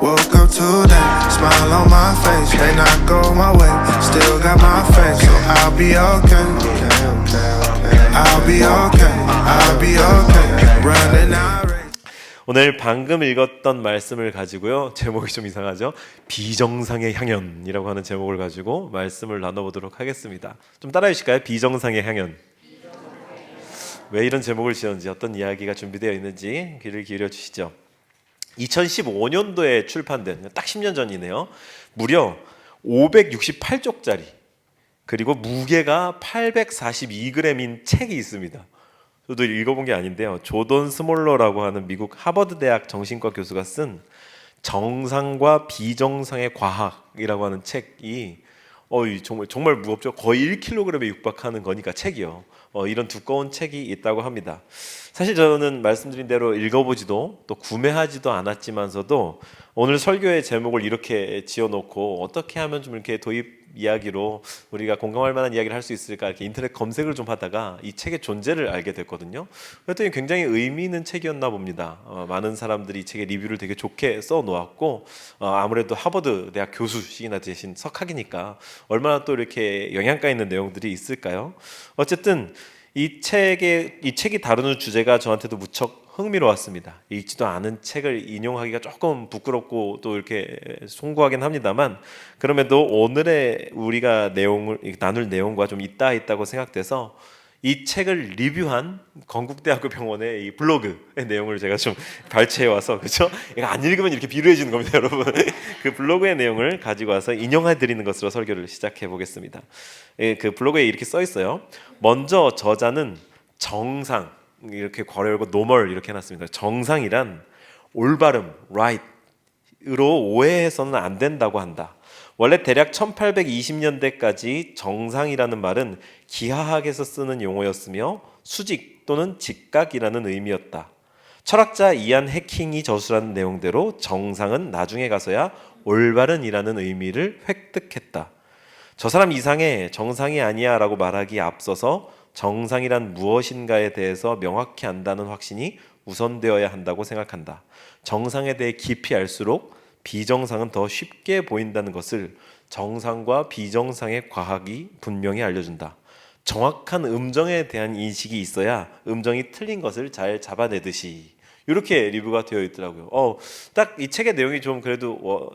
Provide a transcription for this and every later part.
Woke up today, smile on my face. May not go my way, still got my faith. So I'll be okay. I'll be okay. I'll be okay. Running out. 오늘 방금 읽었던 말씀을 가지고요, 제목이 좀 이상하죠? 비정상의 향연이라고 하는 제목을 가지고 말씀을 나눠보도록 하겠습니다. 좀 따라해 주실까요? 비정상의 향연. 왜 이런 제목을 지었는지, 어떤 이야기가 준비되어 있는지 귀를 기울여 주시죠. 2015년도에 출판된, 딱 10년 전이네요. 무려 568쪽짜리, 그리고 무게가 842g인 책이 있습니다. 저도 읽어본 게 아닌데요, 조던 스몰러라고 하는 미국 하버드 대학 정신과 교수가 쓴 정상과 비정상의 과학이라고 하는 책이 정말 무겁죠. 거의 1kg에 육박하는 거니까 책이요. 이런 두꺼운 책이 있다고 합니다. 사실 저는 말씀드린 대로 읽어보지도 또 구매하지도 않았지만서도 오늘 설교의 제목을 이렇게 지어놓고 어떻게 하면 좀 이렇게 도입 이야기로 우리가 공감할 만한 이야기를 할 수 있을까, 이렇게 인터넷 검색을 좀 하다가 이 책의 존재를 알게 됐거든요. 그랬더니 굉장히 의미 있는 책이었나 봅니다. 많은 사람들이 이 책의 리뷰를 되게 좋게 써놓았고, 아무래도 하버드 대학 교수시기나 되신 석학이니까 얼마나 또 이렇게 영양가 있는 내용들이 있을까요? 어쨌든 이 책이 다루는 주제가 저한테도 무척 흥미로웠습니다. 읽지도 않은 책을 인용하기가 조금 부끄럽고 또 이렇게 송구하긴 합니다만, 그럼에도 오늘의 우리가 내용을 나눌 내용과 좀 있다고 생각돼서 이 책을 리뷰한 건국대학교 병원의 이 블로그의 내용을 제가 좀 발췌해 와서, 그렇죠? 이거 안 읽으면 이렇게 비루해지는 겁니다, 여러분. 그 블로그의 내용을 가지고 와서 인용해 드리는 것으로 설교를 시작해 보겠습니다. 그 블로그에 이렇게 써 있어요. 먼저 저자는 정상, 이렇게 괄호 열고 노멀 이렇게 해놨습니다. 정상이란 올바름, right으로 오해해서는 안 된다고 한다. 원래 대략 1820년대까지 정상이라는 말은 기하학에서 쓰는 용어였으며 수직 또는 직각이라는 의미였다. 철학자 이안 해킹이 저술한 내용대로 정상은 나중에 가서야 올바른이라는 의미를 획득했다. 저 사람 이상해, 정상이 아니야 라고 말하기에 앞서서 정상이란 무엇인가에 대해서 명확히 안다는 확신이 우선되어야 한다고 생각한다. 정상에 대해 깊이 알수록 비정상은 더 쉽게 보인다는 것을 정상과 비정상의 과학이 분명히 알려준다. 정확한 음정에 대한 인식이 있어야 음정이 틀린 것을 잘 잡아내듯이, 이렇게 리뷰가 되어 있더라고요. 딱 이 책의 내용이 좀 그래도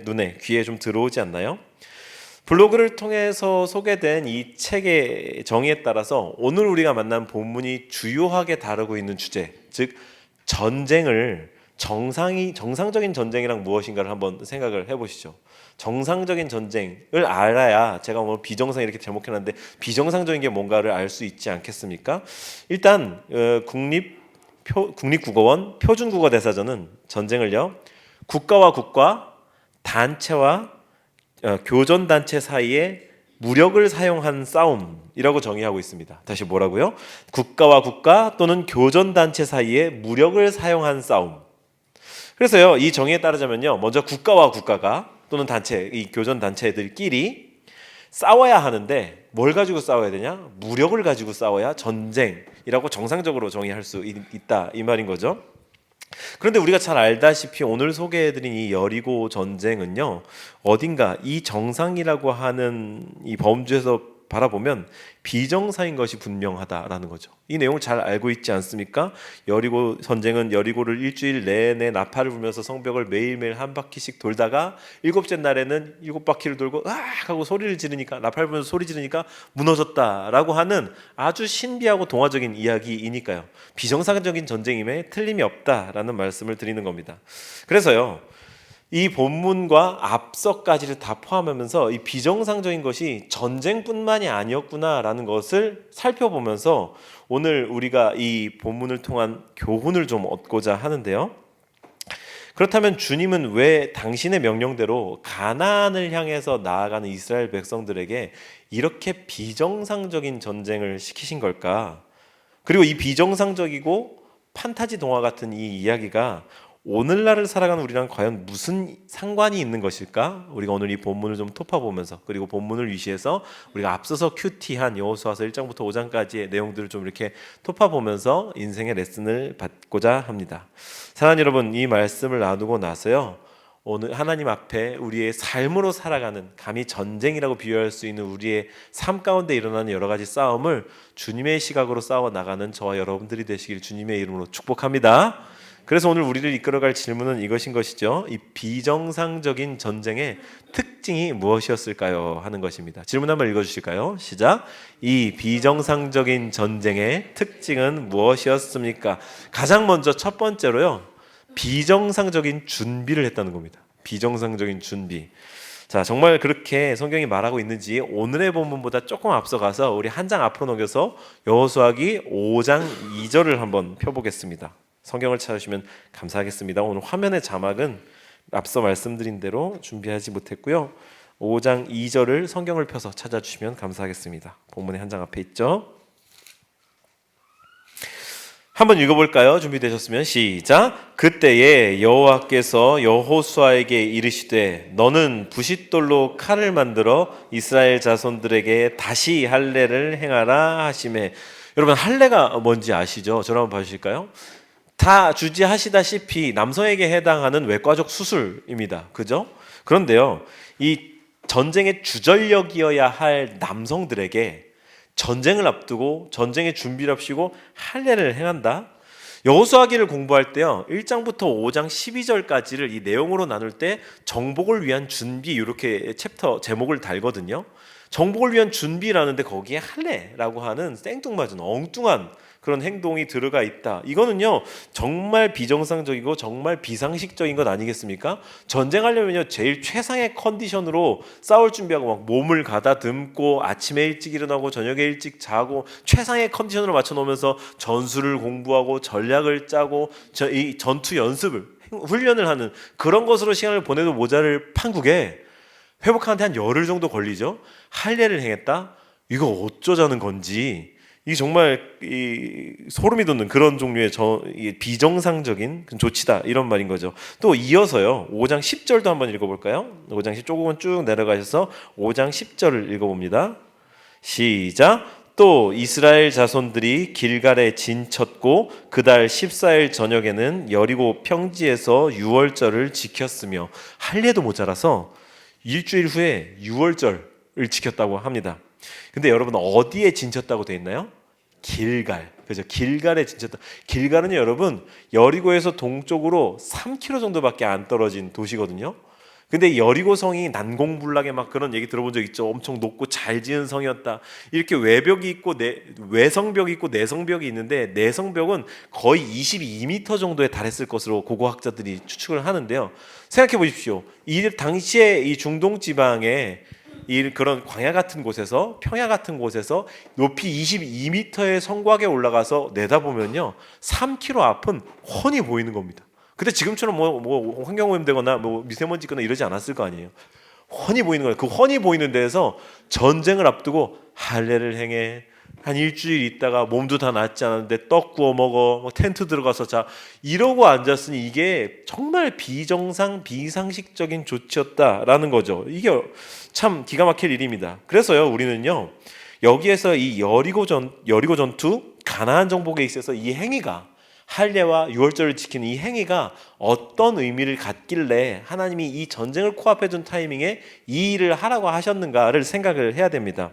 눈에 귀에 좀 들어오지 않나요? 블로그를 통해서 소개된 이 책의 정의에 따라서 오늘 우리가 만난 본문이 주요하게 다루고 있는 주제, 즉 전쟁을 정상적인 전쟁이란 무엇인가를 한번 생각을 해보시죠. 정상적인 전쟁을 알아야, 제가 오늘 비정상 이렇게 제목해놨는데 비정상적인 게 뭔가를 알 수 있지 않겠습니까? 일단 국립국어원 표준국어대사전은 전쟁을요, 국가와 국가, 단체와 교전단체 사이에 무력을 사용한 싸움이라고 정의하고 있습니다. 다시 뭐라고요? 국가와 국가 또는 교전단체 사이에 무력을 사용한 싸움. 그래서요, 이 정의에 따르자면요, 먼저 국가와 국가가 또는 단체, 이 교전단체들끼리 싸워야 하는데 뭘 가지고 싸워야 되냐? 무력을 가지고 싸워야 전쟁이라고 정상적으로 정의할 수 있다, 이 말인 거죠. 그런데 우리가 잘 알다시피 오늘 소개해드린 이 여리고 전쟁은요, 어딘가 이 정상이라고 하는 이 범주에서 바라보면 비정상인 것이 분명하다라는 거죠. 이 내용을 잘 알고 있지 않습니까? 여리고 전쟁은 여리고를 일주일 내내 나팔을 불면서 성벽을 매일매일 한 바퀴씩 돌다가 일곱째 날에는 7바퀴를 돌고 으악 하고 소리를 지르니까, 나팔 불면서 소리 지르니까 무너졌다라고 하는 아주 신비하고 동화적인 이야기이니까요, 비정상적인 전쟁임에 틀림이 없다라는 말씀을 드리는 겁니다. 그래서요, 이 본문과 앞서까지를 다 포함하면서 이 비정상적인 것이 전쟁뿐만이 아니었구나라는 것을 살펴보면서 오늘 우리가 이 본문을 통한 교훈을 좀 얻고자 하는데요. 그렇다면 주님은 왜 당신의 명령대로 가나안을 향해서 나아가는 이스라엘 백성들에게 이렇게 비정상적인 전쟁을 시키신 걸까? 그리고 이 비정상적이고 판타지 동화 같은 이 이야기가 오늘날을 살아가는 우리랑 과연 무슨 상관이 있는 것일까? 우리가 오늘 이 본문을 좀 톱어보면서, 그리고 본문을 위시해서 우리가 앞서서 큐티한 여호수아서 1장부터 5장까지의 내용들을 좀 이렇게 톱어보면서 인생의 레슨을 받고자 합니다. 사랑하는 여러분, 이 말씀을 나누고 나서요, 오늘 하나님 앞에 우리의 삶으로 살아가는, 감히 전쟁이라고 비유할 수 있는 우리의 삶 가운데 일어나는 여러 가지 싸움을 주님의 시각으로 싸워 나가는 저와 여러분들이 되시길 주님의 이름으로 축복합니다. 그래서 오늘 우리를 이끌어갈 질문은 이것인 것이죠. 이 비정상적인 전쟁의 특징이 무엇이었을까요? 하는 것입니다. 질문 한번 읽어주실까요? 시작. 이 비정상적인 전쟁의 특징은 무엇이었습니까? 가장 먼저 첫 번째로요, 비정상적인 준비를 했다는 겁니다. 비정상적인 준비. 자, 정말 그렇게 성경이 말하고 있는지 오늘의 본문보다 조금 앞서가서 우리 한 장 앞으로 넘겨서 여호수아기 5장 2절을 한번 펴보겠습니다. 성경을 찾으시면 감사하겠습니다. 오늘 화면의 자막은 앞서 말씀드린 대로 준비하지 못했고요. 5장 2절을 성경을 펴서 찾아주시면 감사하겠습니다. 본문의 한 장 앞에 있죠. 한번 읽어볼까요? 준비되셨으면 시작. 그때에 여호와께서 여호수아에게 이르시되 너는 부싯돌로 칼을 만들어 이스라엘 자손들에게 다시 할례를 행하라 하시매. 여러분, 할례가 뭔지 아시죠? 저를 한번 봐주실까요? 다 주지하시다시피 남성에게 해당하는 외과적 수술입니다. 그죠? 그런데요, 이 전쟁의 주전력이어야 할 남성들에게 전쟁을 앞두고 전쟁의 준비를 앞시고 할례를 행한다. 여호수아기를 공부할 때요, 1장부터 5장 12절까지를 이 내용으로 나눌 때 정복을 위한 준비, 이렇게 챕터 제목을 달거든요. 정복을 위한 준비라는데 거기에 할례라고 하는 생뚱맞은 엉뚱한 그런 행동이 들어가 있다. 이거는요, 정말 비정상적이고 정말 비상식적인 것 아니겠습니까? 전쟁하려면요, 제일 최상의 컨디션으로 싸울 준비하고 막 몸을 가다듬고 아침에 일찍 일어나고 저녁에 일찍 자고 최상의 컨디션으로 맞춰 놓으면서 전술을 공부하고 전략을 짜고 이 전투 연습을, 훈련을 하는 그런 것으로 시간을 보내도 모자랄 판국에 회복하는데 한 열흘 정도 걸리죠. 할례를 행했다? 이거 어쩌자는 건지, 이게 정말 소름이 돋는 그런 종류의 비정상적인 조치다, 이런 말인 거죠. 또 이어서요, 5장 10절도 한번 읽어볼까요? 5장 10절 조금은 쭉 내려가셔서 5장 10절을 읽어봅니다. 시작. 또 이스라엘 자손들이 길갈에 진쳤고 그달 14일 저녁에는 여리고 평지에서 유월절을 지켰으며, 할례도 모자라서 일주일 후에 유월절을 지켰다고 합니다. 근데 여러분, 어디에 진쳤다고 되어 있나요? 길갈. 그죠? 길갈에 진쳤다. 길갈은 여러분, 여리고에서 동쪽으로 3km 정도밖에 안 떨어진 도시거든요. 근데 여리고 성이 난공불락에 막 그런 얘기 들어본 적 있죠. 엄청 높고 잘 지은 성이었다. 이렇게 외벽이 있고 외성벽이 있고 내성벽이 있는데, 내성벽은 거의 22m 정도에 달했을 것으로 고고학자들이 추측을 하는데요. 생각해 보십시오. 이 당시에 이 중동 지방에 그런 광야 같은 곳에서, 평야 같은 곳에서 높이 22m의 성곽에 올라가서 내다보면요, 3km 앞은 훤히 보이는 겁니다. 근데 지금처럼 뭐 환경오염되거나 뭐 미세먼지 있거나 이러지 않았을 거 아니에요. 훤히 보이는 거예요. 그 훤히 보이는 데에서 전쟁을 앞두고 할례를 행해. 한 일주일 있다가 몸도 다 낫지 않았는데 떡 구워 먹어, 뭐 텐트 들어가서 자, 이러고 앉았으니 이게 정말 비상식적인 조치였다라는 거죠. 이게 참 기가 막힐 일입니다. 그래서요, 우리는요, 여기에서 이 여리고 전투, 가나안 정복에 있어서 이 행위가, 할례와 유월절을 지키는 이 행위가 어떤 의미를 갖길래 하나님이 이 전쟁을 코앞에 둔 타이밍에 이 일을 하라고 하셨는가를 생각을 해야 됩니다.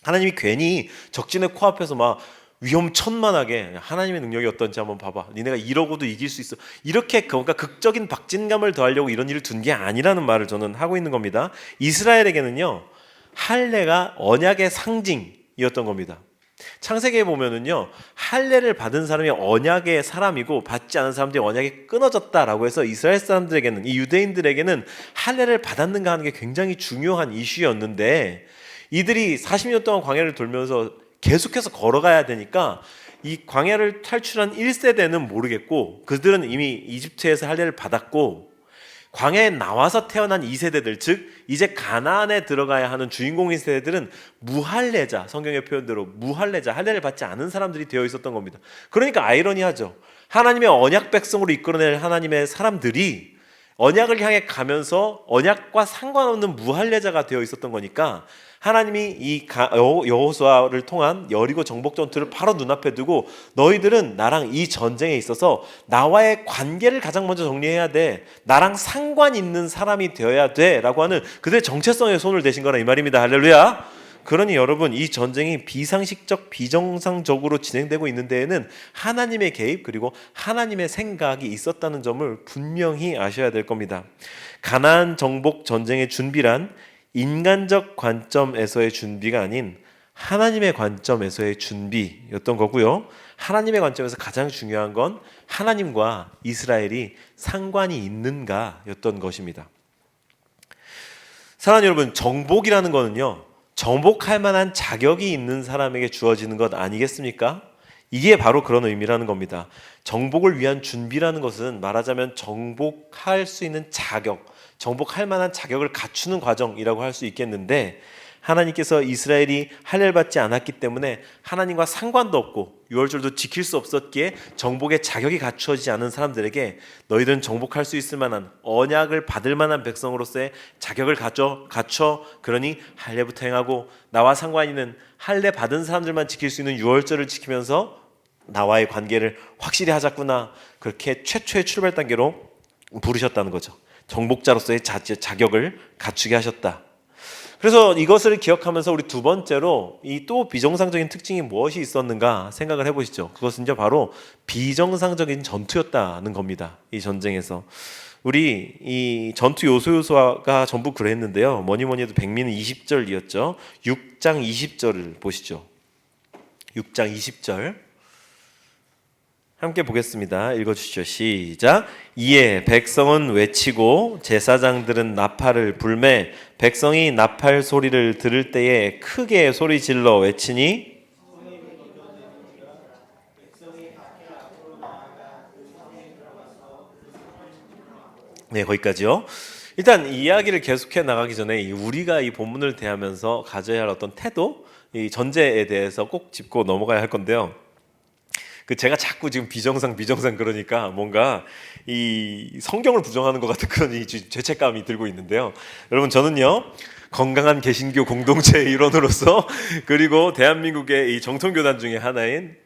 하나님이 괜히 적진의 코앞에서 막 위험천만하게 하나님의 능력이 어떤지 한번 봐봐, 니네가 이러고도 이길 수 있어, 이렇게 그러니까 극적인 박진감을 더하려고 이런 일을 둔 게 아니라는 말을 저는 하고 있는 겁니다. 이스라엘에게는요, 할례가 언약의 상징이었던 겁니다. 창세기에 보면은요, 할례를 받은 사람이 언약의 사람이고 받지 않은 사람들이 언약이 끊어졌다라고 해서 이스라엘 사람들에게는, 이 유대인들에게는 할례를 받았는가 하는 게 굉장히 중요한 이슈였는데, 이들이 40년 동안 광야를 돌면서 계속해서 걸어가야 되니까 이 광야를 탈출한 1세대는 모르겠고, 그들은 이미 이집트에서 할례를 받았고, 광야에 나와서 태어난 2세대들, 즉 이제 가나안에 들어가야 하는 주인공인 세대들은 무할례자, 성경의 표현대로 무할례자, 할례를 받지 않은 사람들이 되어 있었던 겁니다. 그러니까 아이러니하죠. 하나님의 언약 백성으로 이끌어낼 하나님의 사람들이 언약을 향해 가면서 언약과 상관없는 무할례자가 되어 있었던 거니까 하나님이 이 여호수아를 통한 여리고 정복 전투를 바로 눈앞에 두고 너희들은 나랑 이 전쟁에 있어서 나와의 관계를 가장 먼저 정리해야 돼. 나랑 상관 있는 사람이 되어야 돼 라고 하는 그들의 정체성에 손을 대신 거라 이 말입니다. 할렐루야. 그러니 여러분, 이 전쟁이 비상식적 비정상적으로 진행되고 있는 데에는 하나님의 개입 그리고 하나님의 생각이 있었다는 점을 분명히 아셔야 될 겁니다. 가나안 정복 전쟁의 준비란 인간적 관점에서의 준비가 아닌 하나님의 관점에서의 준비였던 거고요. 하나님의 관점에서 가장 중요한 건 하나님과 이스라엘이 상관이 있는가였던 것입니다. 사랑하는 여러분, 정복이라는 거는요, 정복할 만한 자격이 있는 사람에게 주어지는 것 아니겠습니까? 이게 바로 그런 의미라는 겁니다. 정복을 위한 준비라는 것은 말하자면 정복할 수 있는 자격, 정복할 만한 자격을 갖추는 과정이라고 할 수 있겠는데, 하나님께서 이스라엘이 할례를 받지 않았기 때문에 하나님과 상관도 없고 유월절도 지킬 수 없었기에 정복의 자격이 갖추어지지 않은 사람들에게 너희들은 정복할 수 있을 만한 언약을 받을 만한 백성으로서의 자격을 갖춰 그러니 할례부터 행하고 나와 상관 있는 할례 받은 사람들만 지킬 수 있는 유월절을 지키면서 나와의 관계를 확실히 하자꾸나, 그렇게 최초의 출발 단계로 부르셨다는 거죠. 정복자로서의 자격을 갖추게 하셨다. 그래서 이것을 기억하면서 우리 두 번째로 이 또 비정상적인 특징이 무엇이 있었는가 생각을 해보시죠. 그것은 이제 바로 비정상적인 전투였다는 겁니다. 이 전쟁에서 우리 이 전투 요소가 전부 그랬는데요. 뭐니 해도 백미는 20절이었죠. 6장 20절을 보시죠. 6장 20절 함께 보겠습니다. 읽어주시죠. 시작. 이에 백성은 외치고 제사장들은 나팔을 불매 백성이 나팔 소리를 들을 때에 크게 소리 질러 외치니 네, 거기까지요. 일단 이 이야기를 계속해 나가기 전에 우리가 이 본문을 대하면서 가져야 할 어떤 태도, 이 전제에 대해서 꼭 짚고 넘어가야 할 건데요. 제가 자꾸 지금 비정상 그러니까 뭔가 이 성경을 부정하는 것 같은 그런 이 죄책감이 들고 있는데요. 여러분, 저는요 건강한 개신교 공동체의 일원으로서 그리고 대한민국의 이 정통교단 중에 하나인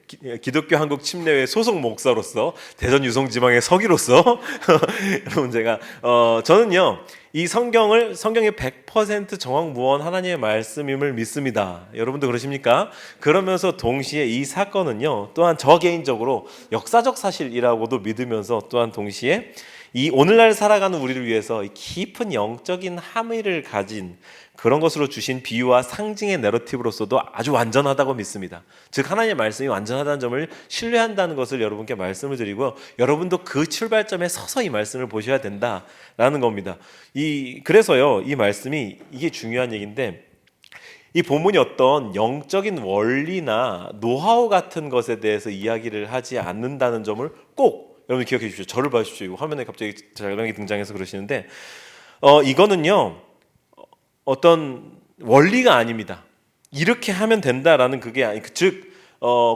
기독교 한국 침례회 소속 목사로서 대전 유성지방의 서기로서 여러분 제가 저는요 이 성경의 100% 정확무원 하나님의 말씀임을 믿습니다. 여러분도 그러십니까? 그러면서 동시에 이 사건은요 또한 저 개인적으로 역사적 사실이라고도 믿으면서 또한 동시에 이 오늘날 살아가는 우리를 위해서 깊은 영적인 함의를 가진 그런 것으로 주신 비유와 상징의 내러티브로서도 아주 완전하다고 믿습니다. 즉 하나님의 말씀이 완전하다는 점을 신뢰한다는 것을 여러분께 말씀을 드리고, 여러분도 그 출발점에 서서 이 말씀을 보셔야 된다라는 겁니다. 그래서요 이 말씀이 이게 중요한 얘기인데, 이 본문이 어떤 영적인 원리나 노하우 같은 것에 대해서 이야기를 하지 않는다는 점을 꼭 여러분 기억해 주십시오. 저를 봐주십시오. 화면에 갑자기 잘명이 등장해서 그러시는데 이거는요 어떤 원리가 아닙니다. 이렇게 하면 된다라는 그게 즉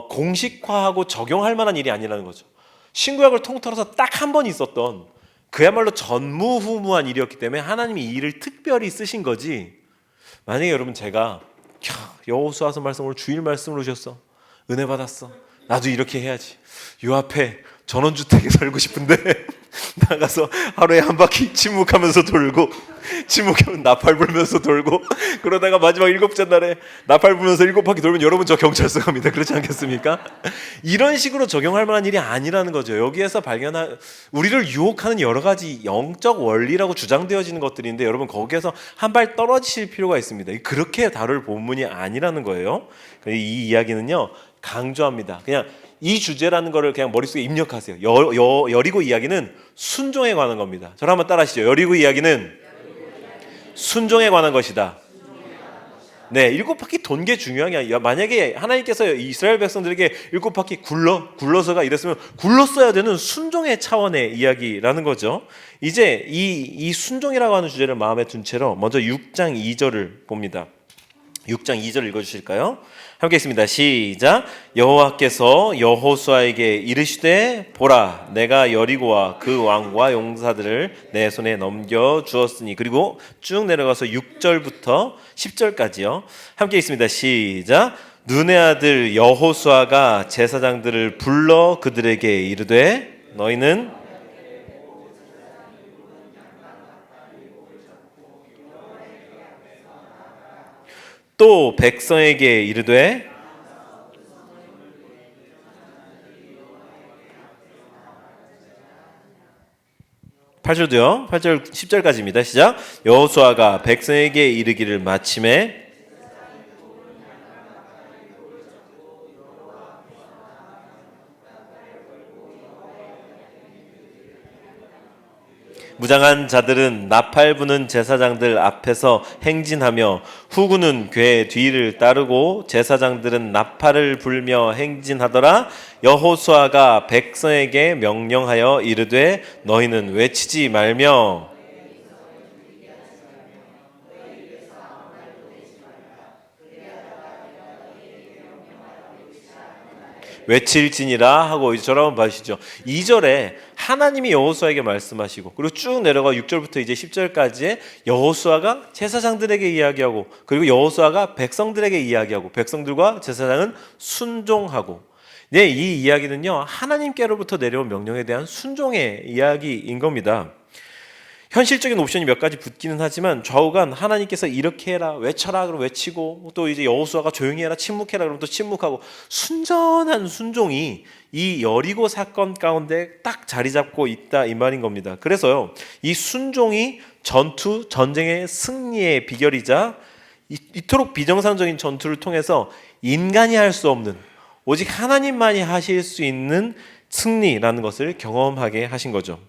공식화하고 적용할 만한 일이 아니라는 거죠. 신구약을 통틀어서 딱 한 번 있었던 그야말로 전무후무한 일이었기 때문에 하나님이 이 일을 특별히 쓰신 거지. 만약에 여러분 제가 여호수아서 말씀으로 주일 말씀으로 주셨어, 은혜 받았어, 나도 이렇게 해야지, 요 앞에 전원주택에 살고 싶은데 나가서 하루에 한 바퀴 침묵하면서 돌고, 침묵하면 나팔 불면서 돌고, 그러다가 마지막 7째 날에 나팔 불면서 7바퀴 돌면 여러분 저 경찰서 갑니다. 그렇지 않겠습니까? 이런 식으로 적용할 만한 일이 아니라는 거죠. 여기에서 발견한 우리를 유혹하는 여러 가지 영적 원리라고 주장되어지는 것들인데 여러분 거기에서 한 발 떨어지실 필요가 있습니다. 그렇게 다룰 본문이 아니라는 거예요. 이 이야기는요 강조합니다. 그냥 이 주제라는 거를 그냥 머릿속에 입력하세요. 여리고 이야기는 순종에 관한 겁니다. 저를 한번 따라하시죠. 여리고 이야기는 순종에 관한 것이다. 네, 7바퀴 돈 게 중요한 게 아니라, 만약에 하나님께서 이스라엘 백성들에게 7바퀴 굴러서가 이랬으면 굴렀어야 되는 순종의 차원의 이야기라는 거죠. 이제 이 순종이라고 하는 주제를 마음에 둔 채로 먼저 6장 2절을 봅니다. 6장 2절 읽어주실까요? 함께 있습니다. 시작. 여호와께서 여호수아에게 이르시되 보라 내가 여리고와 그 왕과 용사들을 내 손에 넘겨 주었으니. 그리고 쭉 내려가서 6절부터 10절까지요. 함께 있습니다. 시작. 눈의 아들 여호수아가 제사장들을 불러 그들에게 이르되 너희는 또 백성에게 이르되 8절도요. 8절 10절까지입니다. 시작. 여호수아가 백성에게 이르기를 마침에 무장한 자들은 나팔 부는 제사장들 앞에서 행진하며 후구는 궤 뒤를 따르고 제사장들은 나팔을 불며 행진하더라. 여호수아가 백성에게 명령하여 이르되 너희는 외치지 말며 외칠지니라 하고 저를 한번 봐주시죠. 2절에 하나님이 여호수아에게 말씀하시고 그리고 쭉 내려가 6절부터 이제 10절까지에 여호수아가 제사장들에게 이야기하고 그리고 여호수아가 백성들에게 이야기하고 백성들과 제사장은 순종하고 네, 이 이야기는요 하나님께로부터 내려온 명령에 대한 순종의 이야기인 겁니다. 현실적인 옵션이 몇 가지 붙기는 하지만 좌우간 하나님께서 이렇게 해라 외쳐라 그러면 외치고 또 이제 여호수아가 조용히 해라 침묵해라 그러면 또 침묵하고 순전한 순종이 이 여리고 사건 가운데 딱 자리 잡고 있다 이 말인 겁니다. 그래서요 이 순종이 전쟁의 승리의 비결이자 이토록 비정상적인 전투를 통해서 인간이 할 수 없는 오직 하나님만이 하실 수 있는 승리라는 것을 경험하게 하신 거죠.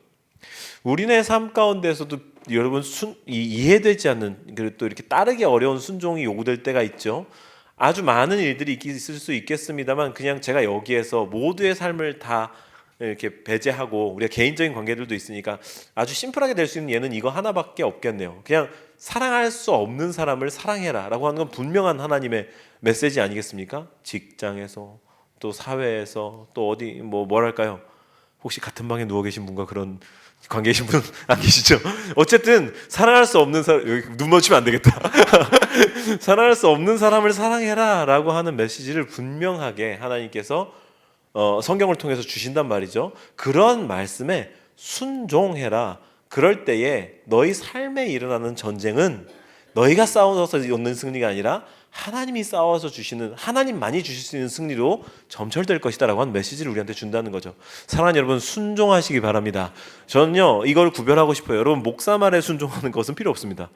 우리네 삶 가운데서도 여러분 이해되지 않는 그리고 또 이렇게 따르기 어려운 순종이 요구될 때가 있죠. 아주 많은 일들이 있을 수 있겠습니다만 그냥 제가 여기에서 모두의 삶을 다 이렇게 배제하고 우리가 개인적인 관계들도 있으니까 아주 심플하게 될 수 있는 예는 이거 하나밖에 없겠네요. 그냥 사랑할 수 없는 사람을 사랑해라 라고 하는 건 분명한 하나님의 메시지 아니겠습니까? 직장에서 또 사회에서 또 어디 뭐랄까요? 혹시 같은 방에 누워 계신 분과 그런 관계 계신 분 안 계시죠? 어쨌든 사랑할 수 없는 사람 여기 눈 맞추면 안 되겠다. 사랑할 수 없는 사람을 사랑해라 라고 하는 메시지를 분명하게 하나님께서 성경을 통해서 주신단 말이죠. 그런 말씀에 순종해라. 그럴 때에 너희 삶에 일어나는 전쟁은 너희가 싸워서 얻는 승리가 아니라 하나님이 싸워서 주시는 하나님만이 주실 수 있는 승리로 점철될 것이다 라고 하는 메시지를 우리한테 준다는 거죠. 사랑하는 여러분 순종하시기 바랍니다. 저는요 이걸 구별하고 싶어요. 여러분 목사 말에 순종하는 것은 필요 없습니다.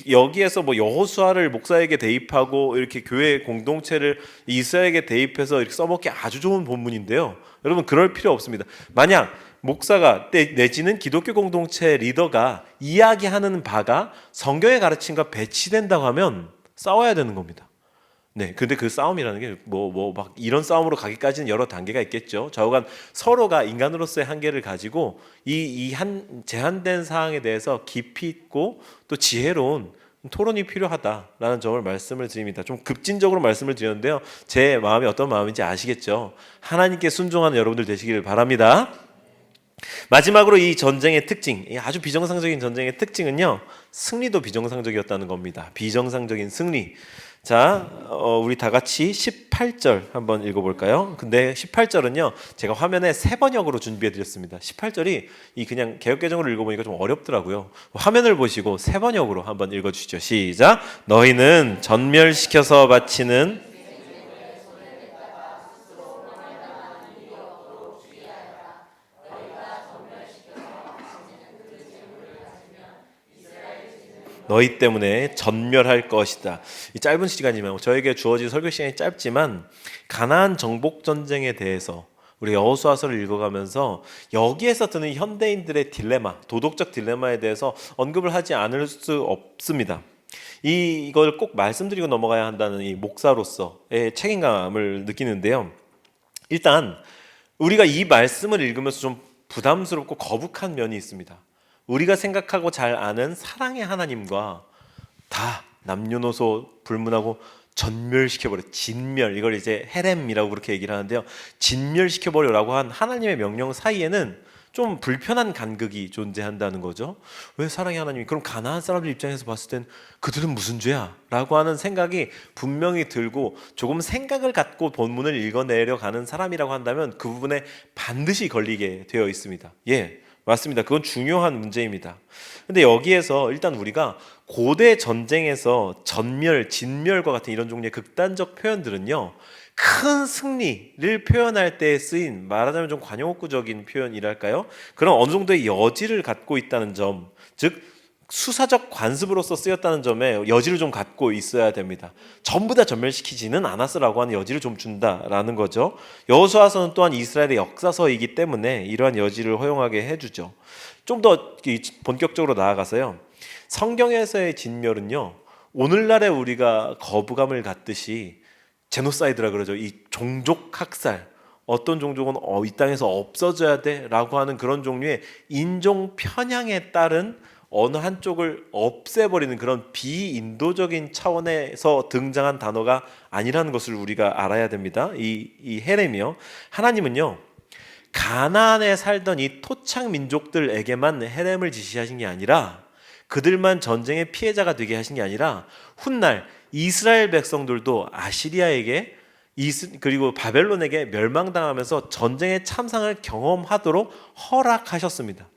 여기에서 뭐 여호수아를 목사에게 대입하고 이렇게 교회 공동체를 이스라엘에게 대입해서 이렇게 써먹기 아주 좋은 본문인데요. 여러분 그럴 필요 없습니다. 만약 목사가 내지는 기독교 공동체 리더가 이야기하는 바가 성경의 가르침과 배치된다고 하면 싸워야 되는 겁니다. 네, 근데 그 싸움이라는 게 막 이런 싸움으로 가기까지는 여러 단계가 있겠죠. 좌우간 서로가 인간으로서의 한계를 가지고 이 제한된 사항에 대해서 깊이 있고 또 지혜로운 토론이 필요하다라는 점을 말씀을 드립니다. 좀 급진적으로 말씀을 드렸는데요. 제 마음이 어떤 마음인지 아시겠죠? 하나님께 순종하는 여러분들 되시기를 바랍니다. 마지막으로 이 전쟁의 특징, 아주 비정상적인 전쟁의 특징은요, 승리도 비정상적이었다는 겁니다. 비정상적인 승리. 자, 우리 다 같이 18절 한번 읽어볼까요? 근데 18절은요, 제가 화면에 세 번역으로 준비해드렸습니다. 18절이 그냥 개역개정으로 읽어보니까 좀 어렵더라고요. 화면을 보시고 세 번역으로 한번 읽어주시죠. 시작. 너희는 전멸시켜서 바치는 너희 때문에 전멸할 것이다. 이 짧은 시간이면 저에게 주어진 설교 시간이 짧지만 가나안 정복 전쟁에 대해서 우리 여호수아서를 읽어가면서 여기에서 드는 현대인들의 딜레마, 도덕적 딜레마에 대해서 언급을 하지 않을 수 없습니다. 이걸 꼭 말씀드리고 넘어가야 한다는 이 목사로서의 책임감을 느끼는데요. 일단 우리가 이 말씀을 읽으면서 좀 부담스럽고 거북한 면이 있습니다. 우리가 생각하고 잘 아는 사랑의 하나님과 다 남녀노소 불문하고 전멸시켜버려. 진멸. 이걸 이제 헤렘이라고 그렇게 얘기를 하는데요. 진멸시켜버려라고 한 하나님의 명령 사이에는 좀 불편한 간극이 존재한다는 거죠. 왜 사랑의 하나님이? 그럼 가나안 사람들 입장에서 봤을 땐 그들은 무슨 죄야? 라고 하는 생각이 분명히 들고, 조금 생각을 갖고 본문을 읽어내려 가는 사람이라고 한다면 그 부분에 반드시 걸리게 되어 있습니다. 예, 맞습니다. 그건 중요한 문제입니다. 근데 여기에서 일단 우리가 고대 전쟁에서 전멸, 진멸과 같은 이런 종류의 극단적 표현들은요, 큰 승리를 표현할 때 쓰인, 말하자면 좀 관용어구적인 표현이랄까요? 그런 어느 정도의 여지를 갖고 있다는 점, 즉 수사적 관습으로서 쓰였다는 점에 여지를 좀 갖고 있어야 됩니다. 전부 다 전멸시키지는 않았으라고 하는 여지를 좀 준다라는 거죠. 여호수아서는 또한 이스라엘의 역사서이기 때문에 이러한 여지를 허용하게 해주죠. 좀 더 본격적으로 나아가서요, 성경에서의 진멸은요, 오늘날에 우리가 거부감을 갖듯이 제노사이드라 그러죠. 이 종족 학살, 어떤 종족은 이 땅에서 없어져야 돼라고 하는 그런 종류의 인종 편향에 따른 어느 한쪽을 없애버리는 그런 비인도적인 차원에서 등장한 단어가 아니라는 것을 우리가 알아야 됩니다. 이 헤렘이요, 하나님은요, 가나안에 살던 이 토착 민족들에게만 헤렘을 지시하신 게 아니라, 그들만 전쟁의 피해자가 되게 하신 게 아니라 훗날 이스라엘 백성들도 아시리아에게 그리고 바벨론에게 멸망당하면서 전쟁의 참상을 경험하도록 허락하셨습니다.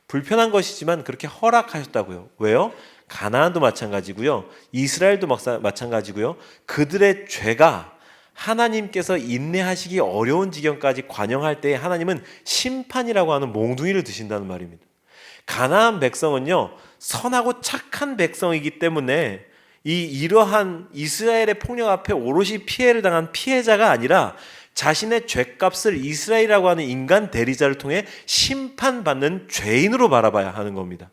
불편한 것이지만 그렇게 허락하셨다고요. 왜요? 가나안도 마찬가지고요, 이스라엘도 마찬가지고요, 그들의 죄가 하나님께서 인내하시기 어려운 지경까지 관영할 때 하나님은 심판이라고 하는 몽둥이를 드신다는 말입니다. 가나안 백성은요, 선하고 착한 백성이기 때문에 이러한 이스라엘의 폭력 앞에 오롯이 피해를 당한 피해자가 아니라 자신의 죄값을 이스라엘이라고 하는 인간 대리자를 통해 심판받는 죄인으로 바라봐야 하는 겁니다.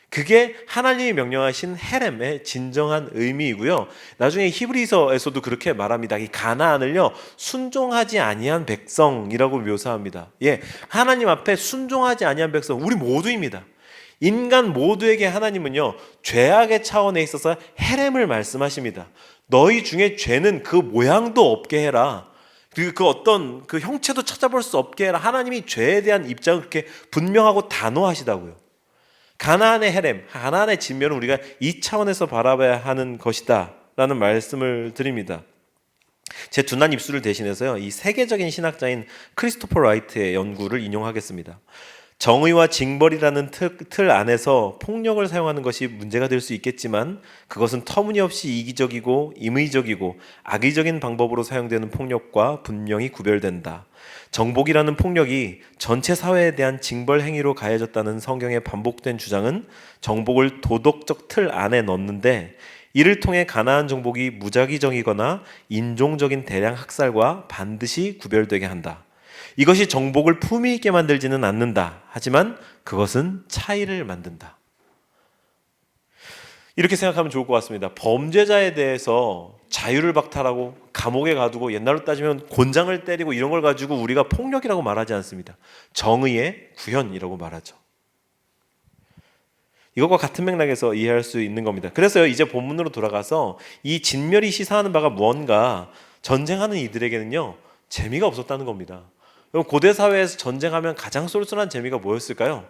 그게 하나님이 명령하신 헤렘의 진정한 의미이고요, 나중에 히브리서에서도 그렇게 말합니다. 이 가나안을요, 순종하지 아니한 백성이라고 묘사합니다. 예, 하나님 앞에 순종하지 아니한 백성, 우리 모두입니다. 인간 모두에게 하나님은요, 죄악의 차원에 있어서 헤렘을 말씀하십니다. 너희 중에 죄는 그 모양도 없게 해라. 그리고 그 어떤 그 형체도 찾아볼 수 없게 해라. 하나님이 죄에 대한 입장을 그렇게 분명하고 단호하시다고요. 가나안의 헤렘, 가나안의 진멸은 우리가 이 차원에서 바라봐야 하는 것이다 라는 말씀을 드립니다. 제 둔한 입술을 대신해서요, 이 세계적인 신학자인 크리스토퍼 라이트의 연구를 인용하겠습니다. 정의와 징벌이라는 틀 안에서 폭력을 사용하는 것이 문제가 될 수 있겠지만, 그것은 터무니없이 이기적이고 임의적이고 악의적인 방법으로 사용되는 폭력과 분명히 구별된다. 정복이라는 폭력이 전체 사회에 대한 징벌 행위로 가해졌다는 성경의 반복된 주장은 정복을 도덕적 틀 안에 넣는데, 이를 통해 가나안 정복이 무작위적이거나 인종적인 대량 학살과 반드시 구별되게 한다. 이것이 정복을 품위 있게 만들지는 않는다. 하지만 그것은 차이를 만든다. 이렇게 생각하면 좋을 것 같습니다. 범죄자에 대해서 자유를 박탈하고 감옥에 가두고, 옛날로 따지면 곤장을 때리고 이런 걸 가지고 우리가 폭력이라고 말하지 않습니다. 정의의 구현이라고 말하죠. 이것과 같은 맥락에서 이해할 수 있는 겁니다. 그래서요, 이제 본문으로 돌아가서 이 진멸이 시사하는 바가 무언가, 전쟁하는 이들에게는요, 재미가 없었다는 겁니다. 고대 사회에서 전쟁하면 가장 쏠쏠한 재미가 뭐였을까요?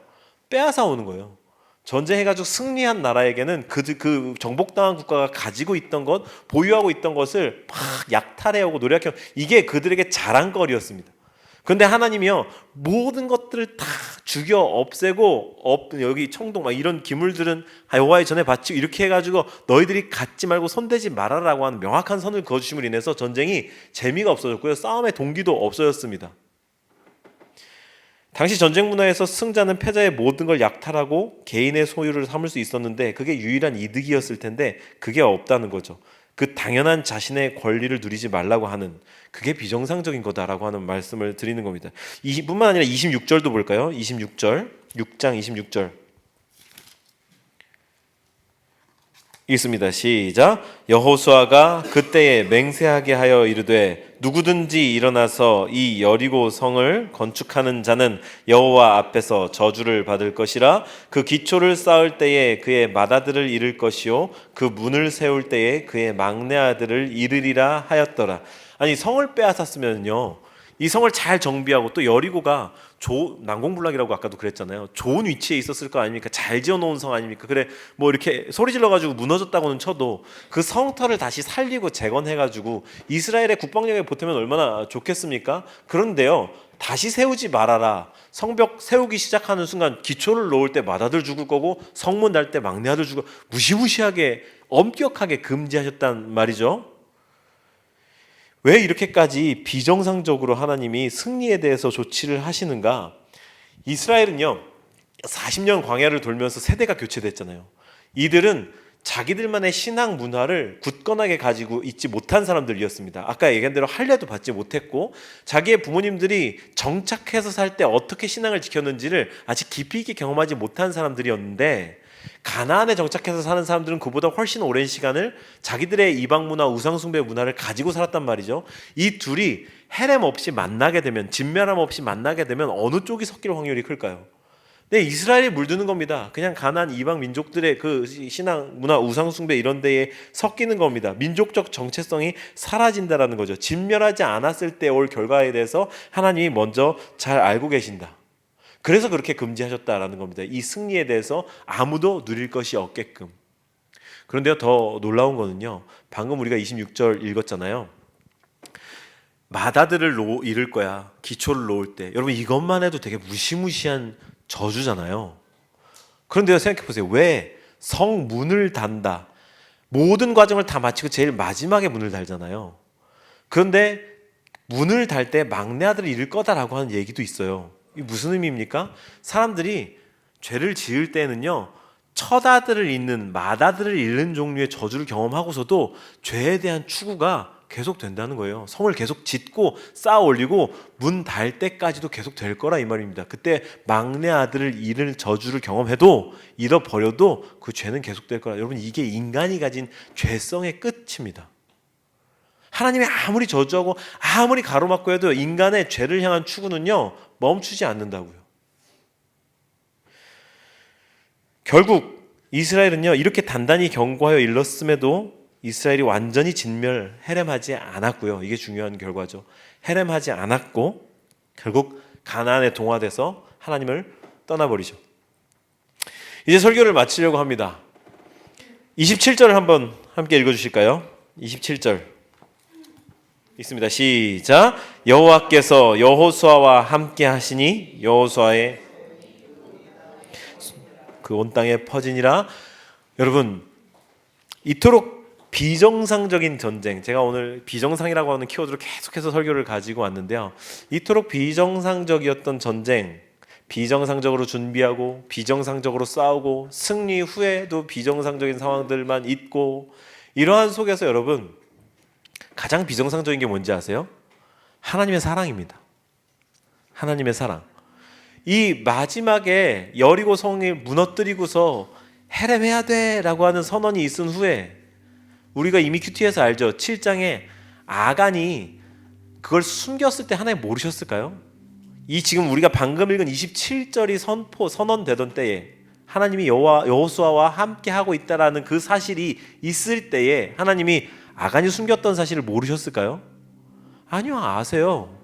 빼앗아 오는 거예요. 전쟁해가지고 승리한 나라에게는 그 정복당한 국가가 가지고 있던 것, 보유하고 있던 것을 막 약탈해오고 노력해오고, 이게 그들에게 자랑거리였습니다. 그런데 하나님이요, 모든 것들을 다 죽여 없애고, 여기 청동 막 이런 기물들은 여호와의 전에 바치고, 이렇게 해가지고 너희들이 갖지 말고 손대지 말아라고 하는 명확한 선을 그어주심으로 인해서 전쟁이 재미가 없어졌고요, 싸움의 동기도 없어졌습니다. 당시 전쟁 문화에서 승자는 패자의 모든 걸 약탈하고 개인의 소유를 삼을 수 있었는데, 그게 유일한 이득이었을 텐데 그게 없다는 거죠. 그 당연한 자신의 권리를 누리지 말라고 하는, 그게 비정상적인 거다라고 하는 말씀을 드리는 겁니다. 이뿐만 아니라 26절도 볼까요? 26절, 6장 26절 읽습니다. 시작. 여호수아가 그때에 맹세하게 하여 이르되 누구든지 일어나서 이 여리고 성을 건축하는 자는 여호와 앞에서 저주를 받을 것이라. 그 기초를 쌓을 때에 그의 맏아들을 잃을 것이요 그 문을 세울 때에 그의 막내 아들을 잃으리라 하였더라. 아니, 성을 빼앗았으면요, 이 성을 잘 정비하고, 또 여리고가 난공불락이라고 아까도 그랬잖아요. 좋은 위치에 있었을 거 아닙니까? 잘 지어놓은 성 아닙니까? 그래, 뭐 이렇게 소리 질러가지고 무너졌다고는 쳐도 그 성터를 다시 살리고 재건해가지고 이스라엘의 국방력에 보태면 얼마나 좋겠습니까? 그런데요, 다시 세우지 말아라. 성벽 세우기 시작하는 순간 기초를 놓을 때 맏아들 죽을 거고, 성문 달 때 막내 아들 죽을, 무시무시하게 엄격하게 금지하셨단 말이죠. 왜 이렇게까지 비정상적으로 하나님이 승리에 대해서 조치를 하시는가? 이스라엘은요, 40년 광야를 돌면서 세대가 교체됐잖아요. 이들은 자기들만의 신앙 문화를 굳건하게 가지고 있지 못한 사람들이었습니다. 아까 얘기한 대로 할례도 받지 못했고, 자기의 부모님들이 정착해서 살 때 어떻게 신앙을 지켰는지를 아직 깊이 있게 경험하지 못한 사람들이었는데, 가나안에 정착해서 사는 사람들은 그보다 훨씬 오랜 시간을 자기들의 이방 문화, 우상 숭배 문화를 가지고 살았단 말이죠. 이 둘이 헤렘 없이 만나게 되면, 진멸함 없이 만나게 되면 어느 쪽이 섞일 확률이 클까요? 네, 이스라엘이 물드는 겁니다. 그냥 가나안 이방 민족들의 그 신앙 문화, 우상 숭배 이런 데에 섞이는 겁니다. 민족적 정체성이 사라진다라는 거죠. 진멸하지 않았을 때 올 결과에 대해서 하나님이 먼저 잘 알고 계신다. 그래서 그렇게 금지하셨다라는 겁니다. 이 승리에 대해서 아무도 누릴 것이 없게끔. 그런데요, 더 놀라운 거는요, 방금 우리가 26절 읽었잖아요. 맏아들을 잃을 거야, 기초를 놓을 때. 여러분, 이것만 해도 되게 무시무시한 저주잖아요. 그런데요, 생각해 보세요. 왜 성문을 단다, 모든 과정을 다 마치고 제일 마지막에 문을 달잖아요. 그런데 문을 달 때 막내 아들을 잃을 거다라고 하는 얘기도 있어요. 이게 무슨 의미입니까? 사람들이 죄를 지을 때는요, 첫 아들을 잃는, 맏아들을 잃는 종류의 저주를 경험하고서도 죄에 대한 추구가 계속 된다는 거예요. 성을 계속 짓고 쌓아 올리고 문 달 때까지도 계속 될 거라 이 말입니다. 그때 막내 아들을 잃을 저주를 경험해도, 잃어버려도 그 죄는 계속 될 거라. 여러분, 이게 인간이 가진 죄성의 끝입니다. 하나님이 아무리 저주하고 아무리 가로막고 해도 인간의 죄를 향한 추구는요, 멈추지 않는다고요. 결국 이스라엘은요, 이렇게 단단히 경고하여 일렀음에도 이스라엘이 완전히 진멸, 헤렘하지 않았고요. 이게 중요한 결과죠. 헤렘하지 않았고 결국 가나안에 동화돼서 하나님을 떠나버리죠. 이제 설교를 마치려고 합니다. 27절을 한번 함께 읽어주실까요? 27절 있습니다. 시작. 여호와께서 여호수아와 함께 하시니 여호수아의 그 온 땅에 퍼지니라. 여러분, 이토록 비정상적인 전쟁, 제가 오늘 비정상이라고 하는 키워드로 계속해서 설교를 가지고 왔는데요, 이토록 비정상적이었던 전쟁, 비정상적으로 준비하고 비정상적으로 싸우고 승리 후에도 비정상적인 상황들만 있고, 이러한 속에서 여러분, 가장 비정상적인 게 뭔지 아세요? 하나님의 사랑입니다. 하나님의 사랑. 이 마지막에 여리고 성을 무너뜨리고서 헤렘해야 돼라고 하는 선언이 있은 후에, 우리가 이미 큐티에서 알죠. 7장에 아간이 그걸 숨겼을 때 하나님 모르셨을까요? 이 지금 우리가 방금 읽은 27절이 선언되던 때에, 하나님이 여호수아와 함께 하고 있다라는 그 사실이 있을 때에 하나님이 아간이 숨겼던 사실을 모르셨을까요? 아니요, 아세요.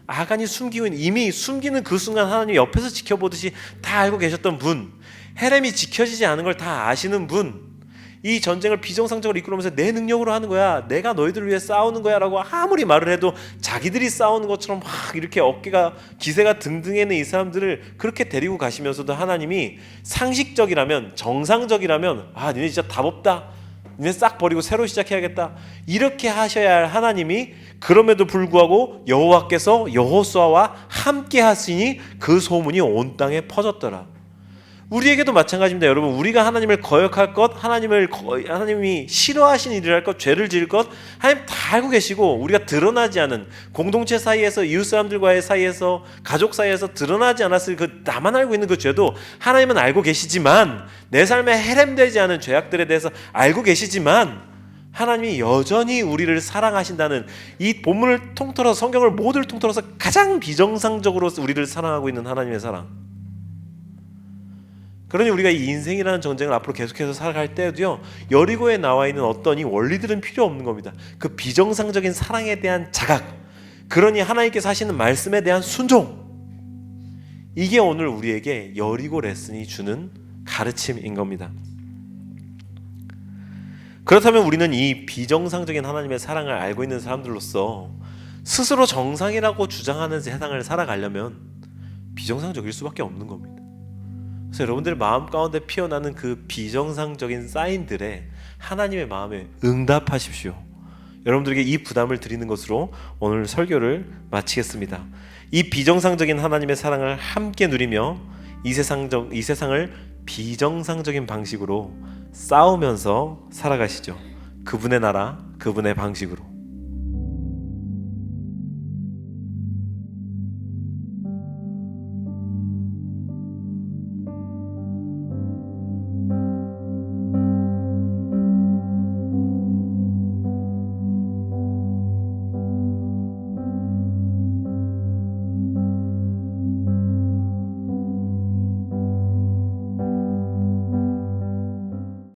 아간이 숨기고 이미 숨기는 그 순간 하나님이 옆에서 지켜보듯이 다 알고 계셨던 분, 헤렘이 지켜지지 않은 걸 다 아시는 분, 이 전쟁을 비정상적으로 이끌어오면서 내 능력으로 하는 거야, 내가 너희들을 위해 싸우는 거야 라고 아무리 말을 해도 자기들이 싸우는 것처럼 막 이렇게 어깨가 기세가 등등해는 이 사람들을 그렇게 데리고 가시면서도 하나님이 상식적이라면, 정상적이라면, 아, 니네 진짜 답 없다, 니네 싹 버리고 새로 시작해야겠다, 이렇게 하셔야 할 하나님이 그럼에도 불구하고 여호와께서 여호수아와 함께 하시니 그 소문이 온 땅에 퍼졌더라. 우리에게도 마찬가지입니다. 여러분, 우리가 하나님을 거역할 것, 하나님이 싫어하시는 일을 할 것, 죄를 지을 것, 하나님 다 알고 계시고, 우리가 드러나지 않은, 공동체 사이에서, 이웃 사람들과의 사이에서, 가족 사이에서 드러나지 않았을 그 나만 알고 있는 그 죄도 하나님은 알고 계시지만, 내 삶에 헤렘되지 않은 죄악들에 대해서 알고 계시지만, 하나님이 여전히 우리를 사랑하신다는 이 본문을 통틀어서 성경을 모두를 통틀어서 가장 비정상적으로 우리를 사랑하고 있는 하나님의 사랑. 그러니 우리가 이 인생이라는 전쟁을 앞으로 계속해서 살아갈 때에도요, 여리고에 나와 있는 어떤 이 원리들은 필요 없는 겁니다. 그 비정상적인 사랑에 대한 자각, 그러니 하나님께서 하시는 말씀에 대한 순종, 이게 오늘 우리에게 여리고 레슨이 주는 가르침인 겁니다. 그렇다면 우리는 이 비정상적인 하나님의 사랑을 알고 있는 사람들로서 스스로 정상이라고 주장하는 세상을 살아가려면 비정상적일 수밖에 없는 겁니다. 그래서 여러분들 마음 가운데 피어나는 그 비정상적인 사인들에 하나님의 마음에 응답하십시오. 여러분들에게 이 부담을 드리는 것으로 오늘 설교를 마치겠습니다. 이 비정상적인 하나님의 사랑을 함께 누리며 이 세상을 비정상적인 방식으로 싸우면서 살아가시죠. 그분의 나라, 그분의 방식으로.